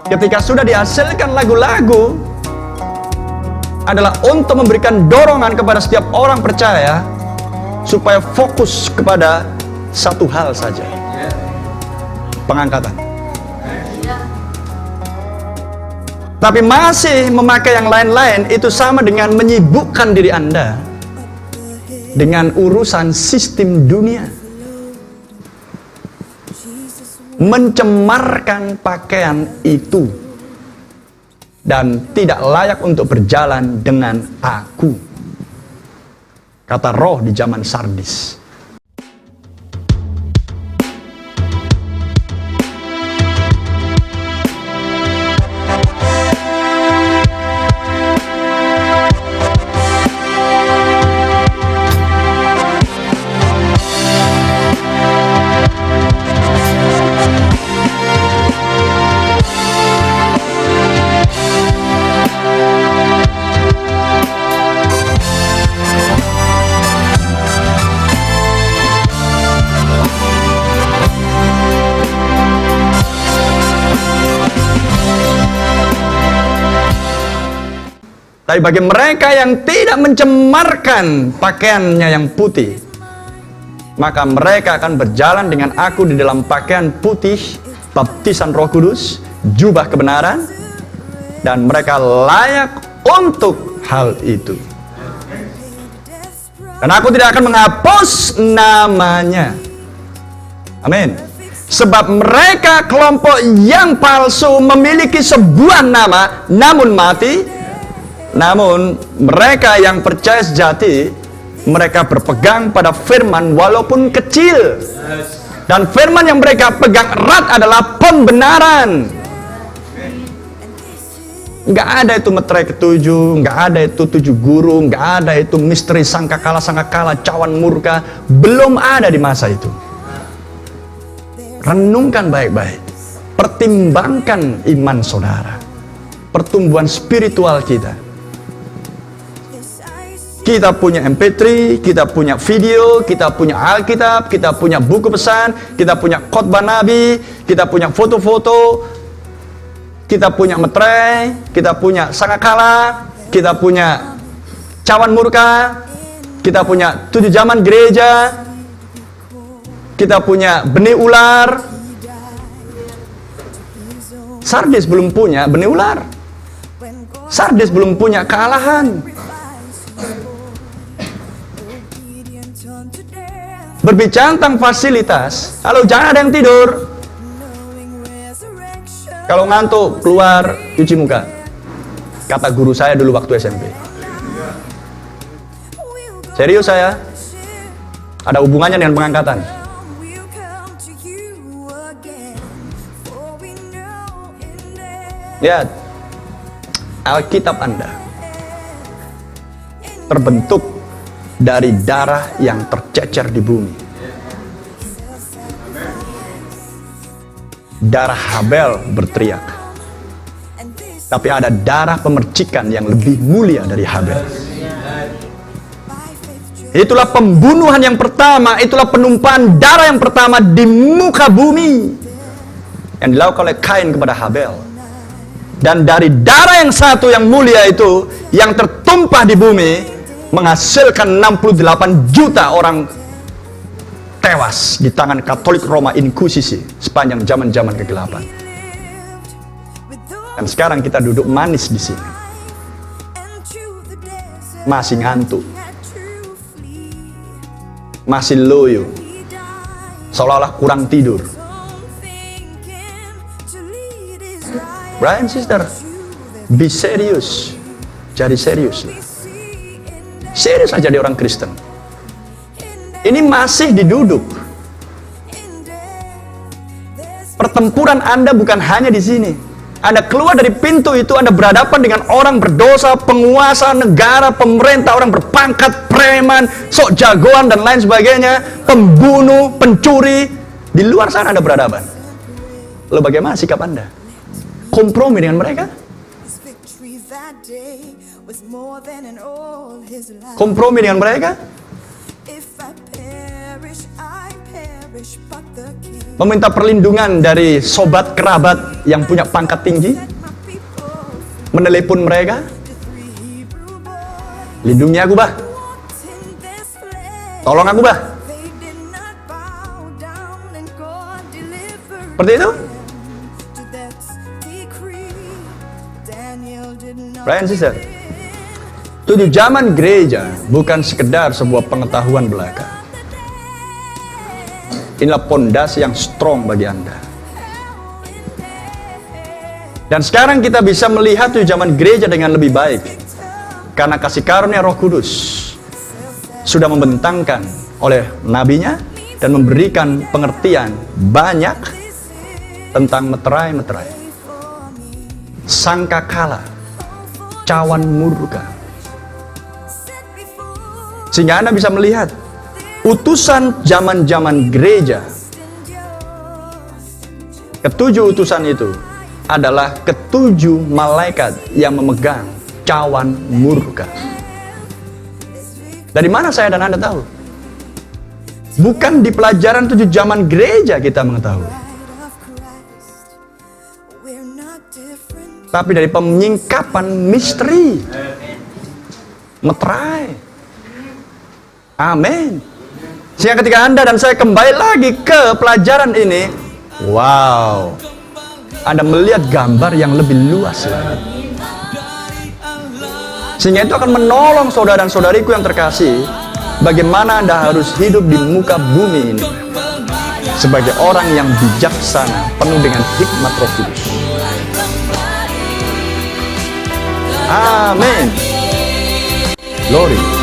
ketika sudah dihasilkan lagu-lagu, adalah untuk memberikan dorongan kepada setiap orang percaya supaya fokus kepada satu hal saja, pengangkatan. Tapi masih memakai yang lain-lain, itu sama dengan menyibukkan diri Anda dengan urusan sistem dunia, mencemarkan pakaian itu, dan tidak layak untuk berjalan dengan aku, kata roh di zaman Sardis. Tapi bagi mereka yang tidak mencemarkan pakaiannya yang putih, maka mereka akan berjalan dengan aku di dalam pakaian putih, baptisan Roh Kudus, jubah kebenaran, dan mereka layak untuk hal itu. Dan aku tidak akan menghapus namanya. Amin. Sebab mereka kelompok yang palsu memiliki sebuah nama, namun mati. Namun mereka yang percaya sejati, mereka berpegang pada firman walaupun kecil. Dan firman yang mereka pegang erat adalah pembenaran. Nggak ada itu meterai ketujuh, nggak ada itu 7 guru, nggak ada itu misteri sangkakala, cawan murka. Belum ada di masa itu. Renungkan baik-baik. Pertimbangkan iman saudara, pertumbuhan spiritual kita. Kita punya MP3, kita punya video, kita punya Alkitab, kita punya buku pesan, kita punya khotbah Nabi, kita punya foto-foto, kita punya meterai, kita punya sangkakala, kita punya cawan murka, kita punya 7 zaman gereja, kita punya benih ular. Sardis belum punya benih ular. Sardis belum punya kealahan. Berbicara tentang fasilitas, kalau jangan ada yang tidur. Kalau ngantuk, keluar, cuci muka. Kata guru saya dulu waktu SMP. Serius saya. Ada hubungannya dengan pengangkatan. Lihat, Alkitab Anda terbentuk dari darah yang tercecer di bumi. Darah Habel berteriak, tapi ada darah pemercikan yang lebih mulia dari Habel. Itulah pembunuhan yang pertama, itulah penumpahan darah yang pertama di muka bumi yang dilakukan oleh Kain kepada Habel. Dan dari darah yang satu yang mulia itu, yang tertumpah di bumi, menghasilkan 68 juta orang tewas di tangan Katolik Roma Inkusisi sepanjang zaman-zaman kegelapan. Dan sekarang kita duduk manis di sini, masih ngantuk, masih loyo, seolah-olah kurang tidur. Brother and sister, be serious, jadi serius. Serius aja jadi orang Kristen. Ini masih diduduk. Pertempuran Anda bukan hanya di sini. Anda keluar dari pintu itu, Anda berhadapan dengan orang berdosa, penguasa negara, pemerintah, orang berpangkat, preman, sok jagoan dan lain sebagainya, pembunuh, pencuri. Di luar sana Anda berhadapan. Lalu bagaimana sikap Anda? Kompromi dengan mereka? Kompromi dengan mereka? Meminta perlindungan dari sobat kerabat yang punya pangkat tinggi. Menelepon mereka. Lindungi aku, bah. Tolong aku, bah. Seperti itu. Brother and sister, 7 zaman gereja bukan sekedar sebuah pengetahuan belaka. Inilah pondasi yang strong bagi Anda. Dan sekarang kita bisa melihat 7 zaman gereja dengan lebih baik. Karena kasih karunia Roh Kudus sudah membentangkan oleh nabinya dan memberikan pengertian banyak tentang meterai-meterai, sangkakala, cawan murka. Sehingga Anda bisa melihat utusan zaman-zaman gereja. Ketujuh utusan itu adalah ketujuh malaikat yang memegang cawan murka. Dari mana saya dan Anda tahu? Bukan di pelajaran 7 zaman gereja kita mengetahui, tapi dari penyingkapan misteri meterai. Amin. Sehingga ketika Anda dan saya kembali lagi ke pelajaran ini, wow, Anda melihat gambar yang lebih luas lagi. Sehingga itu akan menolong saudara dan saudariku yang terkasih, bagaimana Anda harus hidup di muka bumi ini sebagai orang yang bijaksana, penuh dengan hikmat Roh Kudus. Amin. Glory.